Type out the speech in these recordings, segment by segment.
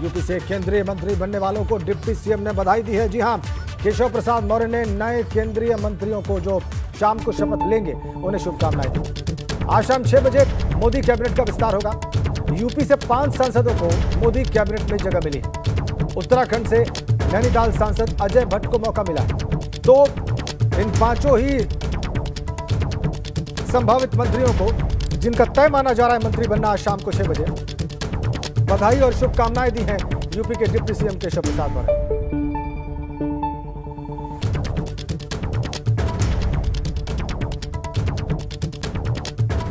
UP से केंद्रीय मंत्री बनने वालों को डिप्टी सीएम ने बधाई दी है। जी हां, केशव प्रसाद मौर्य ने नए केंद्रीय मंत्रियों को जो शाम को शपथ लेंगे उन्हें शुभकामनाएं दी। आज शाम 6 बजे मोदी कैबिनेट का विस्तार होगा। यूपी से 5 सांसदों को मोदी कैबिनेट में जगह मिली है। उत्तराखंड से नैनीताल सांसद अजय भट्ट को मौका मिला है। तो इन 5 ही संभावित मंत्रियों को, जिनका तय माना जा रहा है मंत्री बनना, आज शाम को 6 बजे बधाई और शुभकामनाएं दी हैं यूपी के डिप्टी सीएम केशव प्रसाद मौर्य।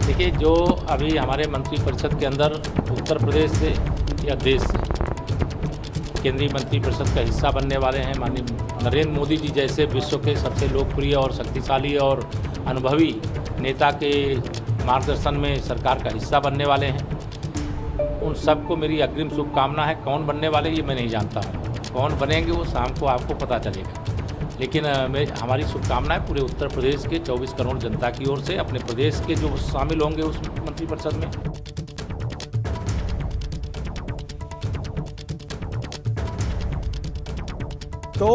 देखिए, जो अभी हमारे मंत्रिपरिषद के अंदर उत्तर प्रदेश से या देश से केंद्रीय मंत्रिपरिषद का हिस्सा बनने वाले हैं, माननीय नरेंद्र मोदी जी जैसे विश्व के सबसे लोकप्रिय और शक्तिशाली और अनुभवी नेता के मार्गदर्शन में सरकार का हिस्सा बनने वाले हैं, उन सबको मेरी अग्रिम शुभकामना है। कौन बनने वाले ये मैं नहीं जानता हूँ, कौन बनेंगे वो शाम को आपको पता चलेगा। लेकिन हमारी शुभकामनाएं पूरे उत्तर प्रदेश के 24 करोड़ जनता की ओर से, अपने प्रदेश के जो शामिल होंगे उस मंत्रिपरिषद में। तो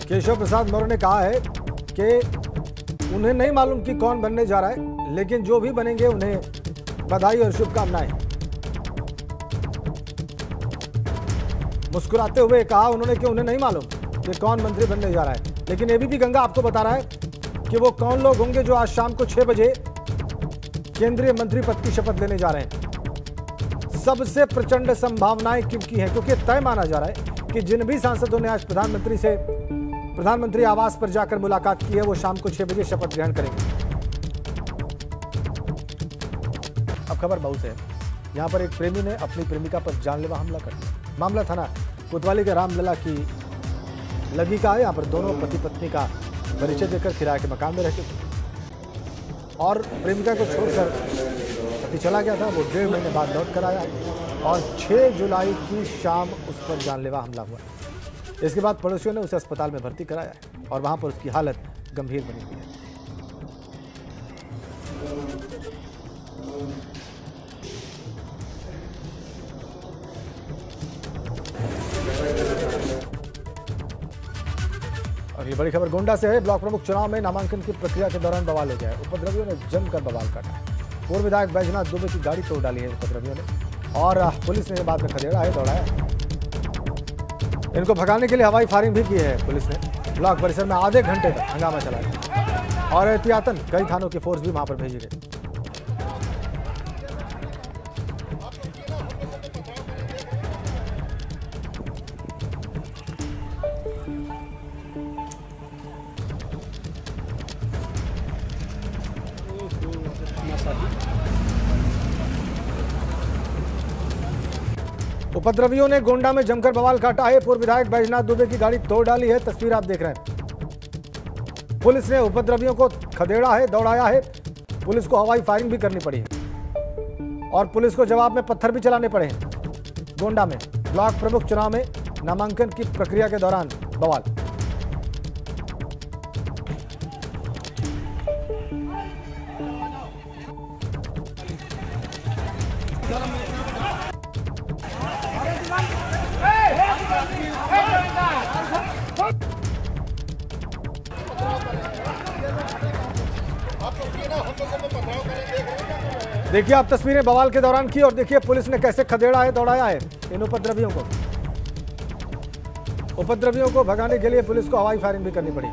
केशव प्रसाद मौर्य ने कहा है कि उन्हें नहीं मालूम कि कौन बनने जा रहा है, लेकिन जो भी बनेंगे उन्हें बधाई और शुभकामनाएं। मुस्कुराते हुए कहा उन्होंने कि उन्हें नहीं मालूम कि कौन मंत्री बनने जा रहा है, लेकिन एबीपी गंगा आपको बता रहा है कि वो कौन लोग होंगे जो आज शाम को 6 बजे केंद्रीय मंत्री पद की शपथ लेने जा रहे हैं। सबसे प्रचंड संभावनाएं किनकी हैं, क्योंकि तय माना जा रहा है कि जिन भी सांसदों ने आज प्रधानमंत्री आवास पर जाकर मुलाकात की है, वो शाम को 6 बजे शपथ ग्रहण करेंगे। अब खबर बहुत है। यहाँ पर एक प्रेमी ने अपनी प्रेमिका पर जानलेवा हमला कर दिया। मामला थाना कोतवाली के रामलला की लगी का है। यहाँ पर दोनों पति पत्नी का परिचय देकर किराए के मकान में रहते थे और प्रेमिका को छोड़कर पति चला गया था। वो 1.5 महीने बाद लौट कर आया और 6 जुलाई की शाम उस पर जानलेवा हमला हुआ। इसके बाद पड़ोसियों ने उसे अस्पताल में भर्ती कराया है और वहां पर उसकी हालत गंभीर बनी हुई है। और ये बड़ी खबर गोंडा से है। ब्लॉक प्रमुख चुनाव में नामांकन की प्रक्रिया के दौरान बवाल हो गया है। उपद्रवियों ने जमकर बवाल काटा। पूर्व विधायक बैजनाथ दुबे की गाड़ी तोड़ डाली है उपद्रवियों ने और पुलिस ने बाद में खदेड़ा है, दौड़ाया है। इनको भगाने के लिए हवाई फायरिंग भी की है पुलिस ने। ब्लॉक परिसर में आधे घंटे तक हंगामा चलाया और एहतियातन कई थानों की फोर्स भी वहां पर भेजी गई। उपद्रवियों ने गोंडा में जमकर बवाल काटा है। पूर्व विधायक बैजनाथ दुबे की गाड़ी तोड़ डाली है। तस्वीर आप देख रहे हैं। पुलिस ने उपद्रवियों को खदेड़ा है, दौड़ाया है। पुलिस को हवाई फायरिंग भी करनी पड़ी है और पुलिस को जवाब में पत्थर भी चलाने पड़े हैं। गोंडा में ब्लॉक प्रमुख चुनाव में नामांकन की प्रक्रिया के दौरान बवाल। देखिए आप तस्वीरें बवाल के दौरान की और देखिए पुलिस ने कैसे खदेड़ा है, दौड़ाया है इन उपद्रवियों को। उपद्रवियों को भगाने के लिए पुलिस को हवाई फायरिंग भी करनी पड़ी।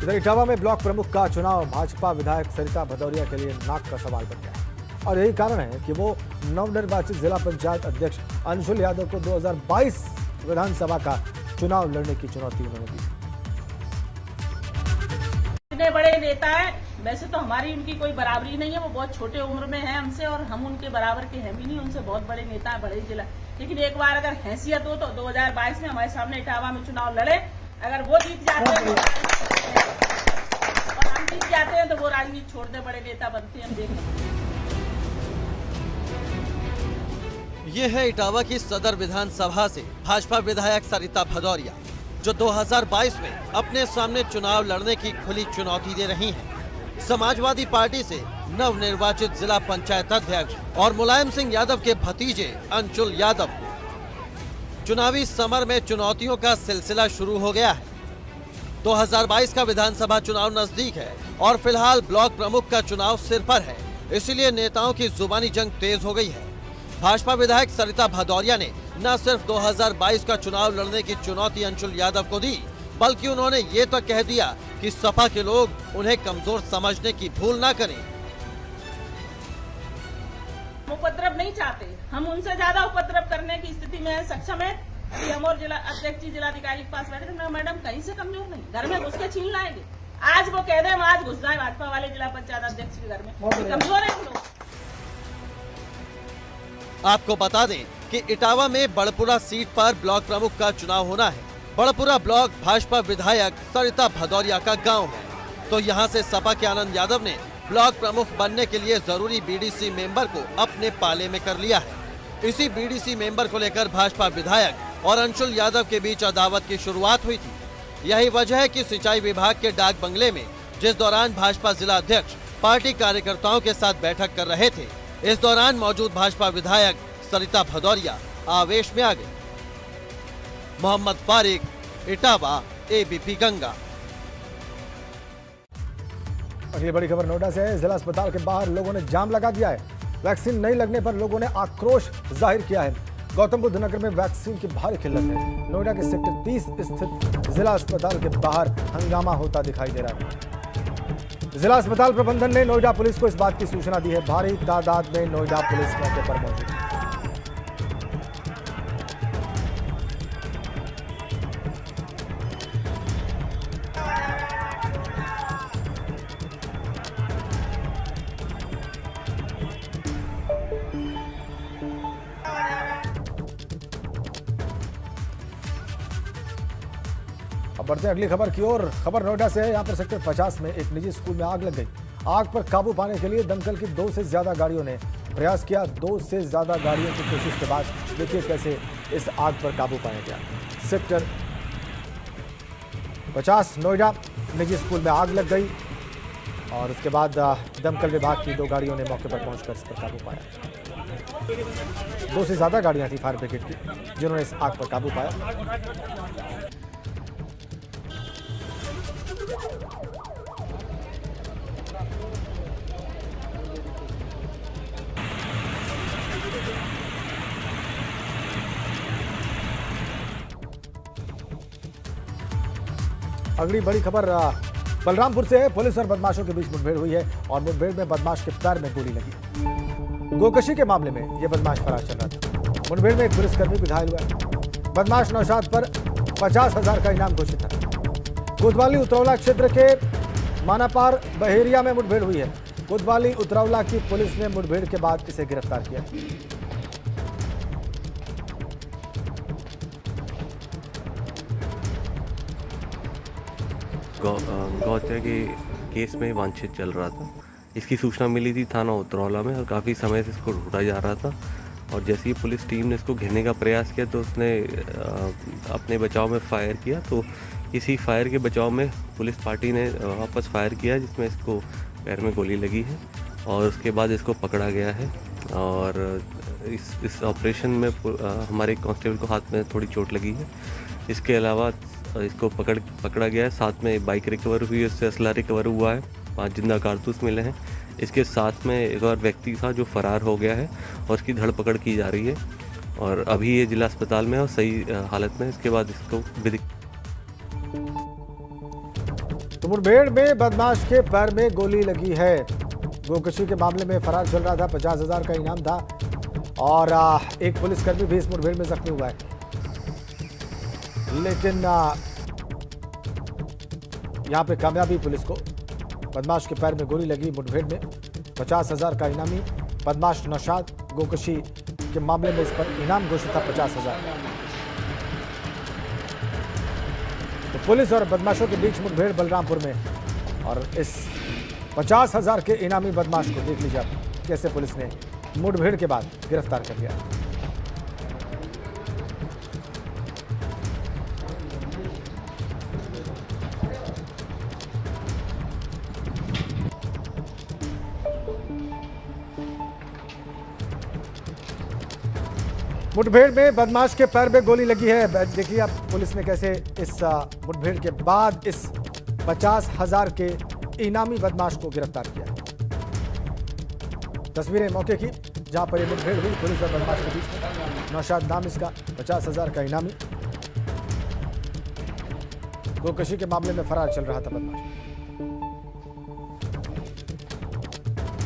इधर इटावा में ब्लॉक प्रमुख का चुनाव भाजपा विधायक सरिता भदौरिया के लिए नाक का सवाल बन गया और यही कारण है कि वो नवनिर्वाचित जिला पंचायत अध्यक्ष अंशुल यादव को 2022 विधानसभा का चुनाव लड़ने की चुनौती उन्होंने दी। इतने बड़े नेता है, वैसे तो हमारी उनकी कोई बराबरी नहीं है। वो बहुत छोटे उम्र में है हमसे और हम उनके बराबर के हैं भी नहीं। उनसे बहुत बड़े नेता है, बड़े जिला। लेकिन एक बार अगर हैसियत हो तो 2022 में हमारे सामने इटावा में चुनाव लड़े। अगर वो जीत जाते हैं और हम जीत जाते हैं तो वो राजनीति छोड़ते बड़े नेता बनते हैं। हम देखें। ये है इटावा की सदर विधानसभा से भाजपा विधायक सरिता भदौरिया, जो 2022 में अपने सामने चुनाव लड़ने की खुली चुनौती दे रही हैं। समाजवादी पार्टी से नवनिर्वाचित जिला पंचायत अध्यक्ष और मुलायम सिंह यादव के भतीजे अंशुल यादव को। चुनावी समर में चुनौतियों का सिलसिला शुरू हो गया है। 2022 का विधानसभा चुनाव नजदीक है और फिलहाल ब्लॉक प्रमुख का चुनाव सिर पर है, इसलिए नेताओं की जुबानी जंग तेज हो गई है। भाजपा विधायक सरिता भदौरिया ने न सिर्फ 2022 का चुनाव लड़ने की चुनौती अंशुल यादव को दी, बल्कि उन्होंने ये तक कह दिया कि सपा के लोग उन्हें कमजोर समझने की भूल ना करें। उपद्रव नहीं चाहते, हम उनसे ज्यादा उपद्रव करने की स्थिति में सक्षम है। अभी हम और जिला अध्यक्ष जी जिलाधिकारी के पास बैठे थे, मैडम कहीं से कमजोर नहीं, घर में घुस के छीन लाएंगे। आज वो कह दे हम आज घुस जाए भाजपा वाले जिला पंचायत अध्यक्ष के घर में, कमजोर है हम लोग। आपको बता दें कि इटावा में बड़पुरा सीट पर ब्लॉक प्रमुख का चुनाव होना है। बड़पुरा ब्लॉक भाजपा विधायक सरिता भदौरिया का गांव है, तो यहां से सपा के आनंद यादव ने ब्लॉक प्रमुख बनने के लिए जरूरी बीडीसी मेंबर को अपने पाले में कर लिया है। इसी बीडीसी मेंबर को लेकर भाजपा विधायक और अंशुल यादव के बीच अदावत की शुरुआत हुई थी। यही वजह है कि सिंचाई विभाग के डाक बंगले में जिस दौरान भाजपा जिला अध्यक्ष पार्टी कार्यकर्ताओं के साथ बैठक कर रहे थे, इस दौरान मौजूद भाजपा विधायक सरिता भदौरिया आवेश में आ गए। मोहम्मद फारिक, इटावा, एबीपी गंगा। अगली बड़ी खबर नोएडा से है। जिला अस्पताल के बाहर लोगों ने जाम लगा दिया है। वैक्सीन नहीं लगने पर लोगों ने आक्रोश जाहिर किया है। गौतम बुद्ध नगर में वैक्सीन की भारी किल्लत है। नोएडा के सेक्टर 30 स्थित जिला अस्पताल के बाहर हंगामा होता दिखाई दे रहा है। जिला अस्पताल प्रबंधन ने नोएडा पुलिस को इस बात की सूचना दी है। भारी तादाद में नोएडा पुलिस मौके पर मौजूद है। अब बढ़ते हैं अगली खबर की ओर। खबर नोएडा से है। यहाँ पर सेक्टर 50 में एक निजी स्कूल में आग लग गई। आग पर काबू पाने के लिए दमकल की 2 से ज्यादा गाड़ियों ने प्रयास किया। 2 से ज्यादा गाड़ियों की कोशिश के बाद देखिए कैसे इस आग पर काबू पाया गया। सेक्टर 50 नोएडा निजी स्कूल में आग लग गई और उसके बाद दमकल विभाग की 2 गाड़ियों ने मौके पर पहुंचकर इस पर काबू पाया। 2 से ज्यादा गाड़ियां थी फायर ब्रिगेड की जिन्होंने इस आग पर काबू पाया। अगली बड़ी खबर बलरामपुर से है। पुलिस और बदमाशों के बीच मुठभेड़ हुई है और मुठभेड़ में बदमाश के पैर में गोली लगी। गोकशी के मामले में यह बदमाश फरार चल रहा था। मुठभेड़ में एक पुलिसकर्मी भी घायल हुआ है। बदमाश नौशाद पर 50,000 का इनाम घोषित था। कोतवाली उतरौला क्षेत्र के मानापार बहेरिया में मुठभेड़ हुई है। कोतवाली उतरौला की पुलिस ने मुठभेड़ के बाद इसे गिरफ्तार किया। गौहत्या के केस में वांछित चल रहा था। इसकी सूचना मिली थी थाना उतरौला में और काफ़ी समय से इसको ढूंढा जा रहा था और जैसे ही पुलिस टीम ने इसको घेरने का प्रयास किया तो उसने अपने बचाव में फायर किया। तो इसी फायर के बचाव में पुलिस पार्टी ने वापस फायर किया जिसमें इसको पैर में गोली लगी है और उसके बाद इसको पकड़ा गया है। और इस ऑपरेशन में हमारे कांस्टेबल को हाथ में थोड़ी चोट लगी है। इसके अलावा इसको पकड़ा गया है। साथ में बाइक रिकवर हुई है, उससे असला रिकवर हुआ है, 5 जिंदा कारतूस मिले हैं। इसके साथ में एक और व्यक्ति था जो फरार हो गया है और उसकी धरपकड़ की जा रही है और अभी ये जिला अस्पताल में है और सही हालत में। इसके बाद इसको विधिक। तो मुठभेड़ में बदमाश के पैर में गोली लगी है। गोकशी के मामले में फरार चल रहा था। 50,000 का इनाम था और एक पुलिसकर्मी भी इस मुठभेड़ में जख्मी हुआ है। लेकिन यहां पे कामयाबी पुलिस को। बदमाश के पैर में गोली लगी। मुठभेड़ में 50,000 का इनामी बदमाश नौशाद। गोकशी के मामले में इस पर इनाम घोषित था 50,000। तो पुलिस और बदमाशों के बीच मुठभेड़ बलरामपुर में और इस 50,000 के इनामी बदमाश को देख लीजिए आप कैसे पुलिस ने मुठभेड़ के बाद गिरफ्तार कर लिया। मुठभेड़ में बदमाश के पैर में गोली लगी है। देखिए अब पुलिस ने कैसे इस मुठभेड़ के बाद इस 50,000 के इनामी बदमाश को गिरफ्तार किया है। तस्वीरें मौके की जहां पर ये मुठभेड़ हुई पुलिस और बदमाश के बीच में। नौशाद नाम इसका, 50,000 का इनामी। गोकशी के मामले में फरार चल रहा था बदमाश।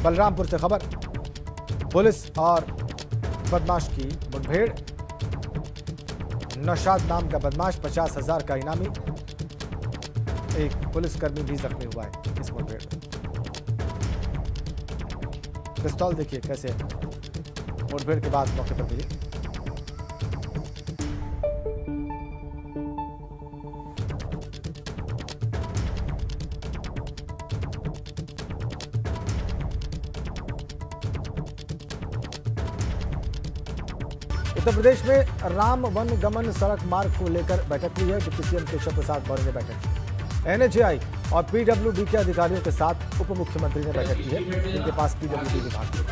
बलरामपुर से खबर, पुलिस और बदमाश की मुठभेड़। नौशाद नाम का बदमाश, 50,000 का इनामी। एक पुलिसकर्मी भी जख्मी हुआ है इस मुठभेड़ में। पिस्तौल देखिए कैसे मुठभेड़ के बाद मौके पर मिली। उत्तर प्रदेश में राम वन गमन सड़क मार्ग को लेकर बैठक हुई है। डिप्टी सीएम केशव प्रसाद मौर्य ने बैठक की। एनएचएआई और पीडब्ल्यूडी के अधिकारियों के साथ उप मुख्यमंत्री ने बैठक की है, जिनके पास पीडब्ल्यूडी विभाग है।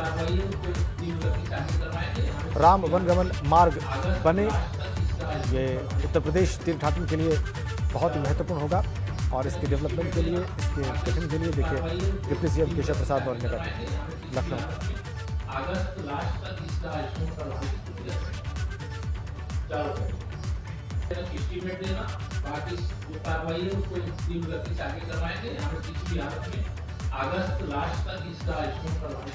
राम वन गमन मार्ग बने, ये उत्तर प्रदेश तीर्थयात्रियों के लिए बहुत ही महत्वपूर्ण होगा और इसके डेवलपमेंट के लिए, इसके गठन के लिए देखिए डिप्टी सीएम केशव प्रसाद मौर्य ने बैठक की लखनऊ। एस्टीमेट देना, बाकी जो कार्रवाई है उसको तीव्र गति से आगे करवाएंगे। हमें किसी भी हालत में अगस्त लास्ट तक इसका एस्टीमेट करवाएंगे।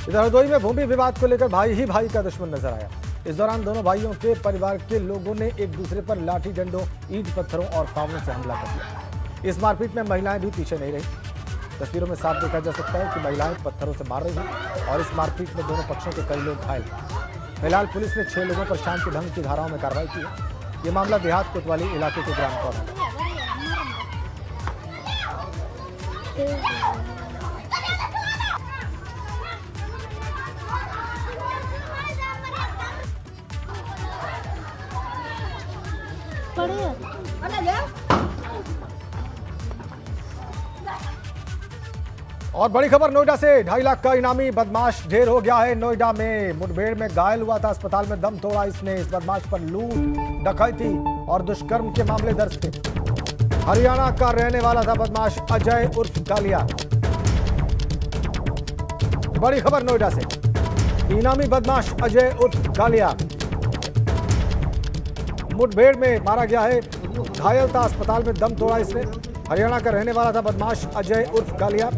इधर हरदोई में भूमि विवाद को लेकर भाई ही भाई का दुश्मन नजर आया। इस दौरान दोनों भाइयों के परिवार के लोगों ने एक दूसरे पर लाठी डंडों, ईंट पत्थरों और फावड़ों से हमला कर दिया। इस मारपीट में महिलाएं भी पीछे नहीं रही। तस्वीरों में साफ देखा जा सकता है कि महिलाएं पत्थरों से मार रही हैं और इस मारपीट में दोनों पक्षों के कई लोग घायल। फिलहाल पुलिस ने 6 लोगों पर शांति भंग की धाराओं में कार्रवाई की है। ये मामला देहात कोतवाली इलाके के ग्राम कौर है। और बड़ी खबर नोएडा से, 2.5 लाख का इनामी बदमाश ढेर हो गया है। नोएडा में मुठभेड़ में घायल हुआ था, अस्पताल में दम तोड़ा इसने। इस बदमाश पर लूट, डकैती और दुष्कर्म के मामले दर्ज थे। हरियाणा का रहने वाला था बदमाश अजय उर्फ कालिया। बड़ी खबर नोएडा से, इनामी बदमाश अजय उर्फ कालिया मुठभेड़ में मारा गया है। घायल था, अस्पताल में दम तोड़ा इसने। हरियाणा का रहने वाला था बदमाश अजय उर्फ कालिया।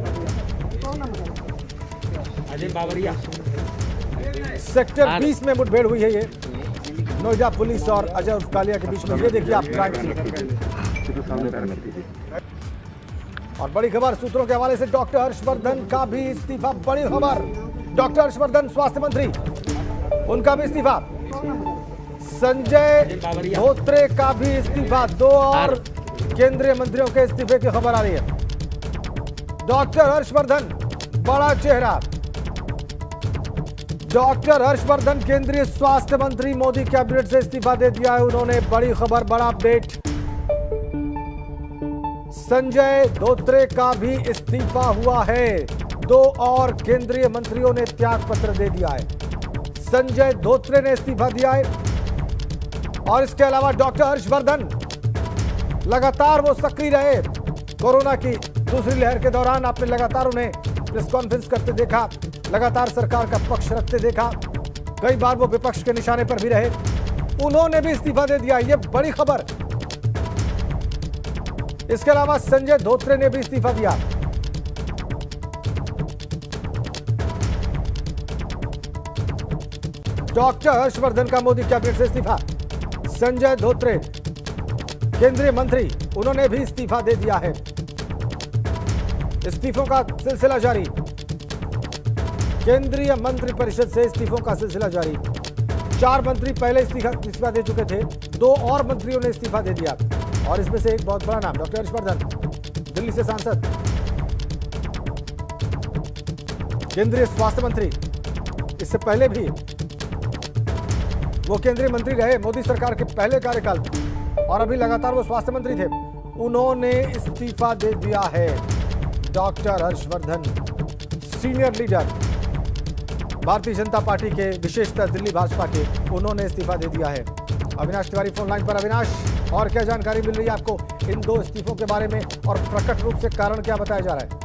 सेक्टर 20 में मुठभेड़ हुई है ये नोएडा पुलिस और अजय उर्फ कालिया के बीच में। ये देखिए आप क्राइम सीन। और बड़ी खबर सूत्रों के हवाले से, डॉक्टर हर्षवर्धन का भी इस्तीफा। बड़ी खबर, डॉक्टर हर्षवर्धन स्वास्थ्य मंत्री, उनका भी इस्तीफा। संजय धोत्रे का भी इस्तीफा। 2 और केंद्रीय मंत्रियों के इस्तीफे की खबर आ रही है। डॉक्टर हर्षवर्धन बड़ा चेहरा। डॉक्टर हर्षवर्धन केंद्रीय स्वास्थ्य मंत्री, मोदी कैबिनेट से इस्तीफा दे दिया है उन्होंने। बड़ी खबर, बड़ा अपडेट। संजय धोत्रे का भी इस्तीफा हुआ है। 2 और केंद्रीय मंत्रियों ने त्याग पत्र दे दिया है। संजय धोत्रे ने इस्तीफा दिया है और इसके अलावा डॉक्टर हर्षवर्धन लगातार वो सक्रिय रहे। कोरोना की दूसरी लहर के दौरान आपने लगातार उन्हें प्रेस कॉन्फ्रेंस करते देखा, लगातार सरकार का पक्ष रखते देखा। कई बार वो विपक्ष के निशाने पर भी रहे। उन्होंने भी इस्तीफा दे दिया, ये बड़ी खबर। इसके अलावा संजय धोत्रे ने भी इस्तीफा दिया। डॉक्टर हर्षवर्धन का मोदी कैबिनेट से इस्तीफा। संजय धोत्रे केंद्रीय मंत्री, उन्होंने भी इस्तीफा दे दिया है। इस्तीफों का सिलसिला जारी। केंद्रीय मंत्री परिषद से इस्तीफों का सिलसिला जारी। 4 मंत्री पहले इस्तीफा दे चुके थे, 2 और मंत्रियों ने इस्तीफा दे दिया और इसमें से एक बहुत बड़ा नाम डॉक्टर हर्षवर्धन, दिल्ली से सांसद, केंद्रीय स्वास्थ्य मंत्री। इससे पहले भी वो केंद्रीय मंत्री रहे मोदी सरकार के पहले कार्यकाल और अभी लगातार वो स्वास्थ्य मंत्री थे। उन्होंने इस्तीफा दे दिया है। Doctor Harshvardhan senior leader Bharatiya Janata party के, विशेषतः दिल्ली भाजपा के, उन्होंने इस्तीफा दे दिया है। अविनाश तिवारी फोन लाइन पर। अविनाश, और क्या जानकारी मिल रही है आपको इन 2 इस्तीफों के बारे में, और प्रकट रूप से कारण क्या बताया जा रहा है?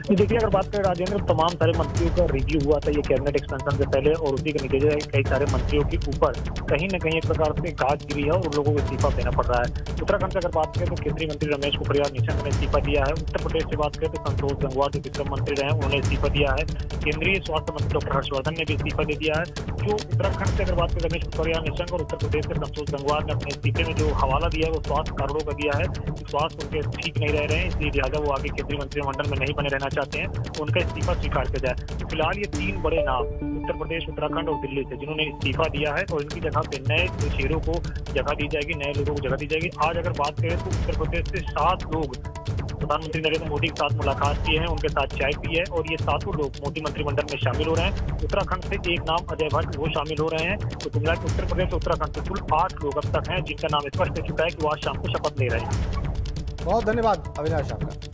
देखिए, अगर बात करें राजेंद्र, तमाम सारे मंत्रियों का रिव्यू हुआ था ये कैबिनेट एक्सपेंशन से पहले, और उसी के नतीजे कई सारे मंत्रियों के ऊपर कहीं न कहीं एक प्रकार से गाज गिरी है और उन लोगों को इस्तीफा देना पड़ रहा है। उत्तराखंड से अगर बात करें तो केंद्रीय मंत्री रमेश पोखरियाल निशंक ने इस्तीफा दिया है। उत्तर प्रदेश से बात करें तो संतोष गंगवार जो विक्रम मंत्री रहे उन्होंने इस्तीफा दिया है। केंद्रीय स्वास्थ्य मंत्री डॉक्टर हर्षवर्धन ने भी इस्तीफा दे दिया है। जो उत्तराखंड से अगर बात करें रमेश पोखरियाल निशंक, और उत्तर प्रदेश से संतोष गंगवार ने अपने इस्तीफे में जो हवाला दिया है वो स्वास्थ्य कारणों का दिया है। स्वास्थ्य उनके ठीक नहीं रह रहे हैं, इसलिए लिहाजा वो आगे केंद्रीय मंत्रिमंडल में नहीं बने रहना चाहते हैं, उनका इस्तीफा स्वीकार किया जाए। फिलहाल ये 3 बड़े नाम उत्तर प्रदेश, उत्तराखंड और दिल्ली से जिन्होंने इस्तीफा दिया है, और इनकी जगह पे नए चेहरों को जगह दी जाएगी, नए लोगों को जगह दी जाएगी। आज अगर बात करें तो उत्तर प्रदेश से 7 लोग प्रधानमंत्री नरेंद्र मोदी के साथ मुलाकात किए हैं, उनके साथ चाय पी है, और ये 7 लोग मोदी मंत्रिमंडल में शामिल हो रहे हैं। उत्तराखंड से एक नाम अजय भट्ट, वो शामिल हो रहे हैं। तो कुल मिलाकर उत्तर प्रदेश और उत्तराखंड से कुल 8 लोग अब तक हैं जिनका नाम स्पष्ट हो चुका है कि वो आज शाम को शपथ ले रहे हैं। बहुत धन्यवाद अविनाश आपका।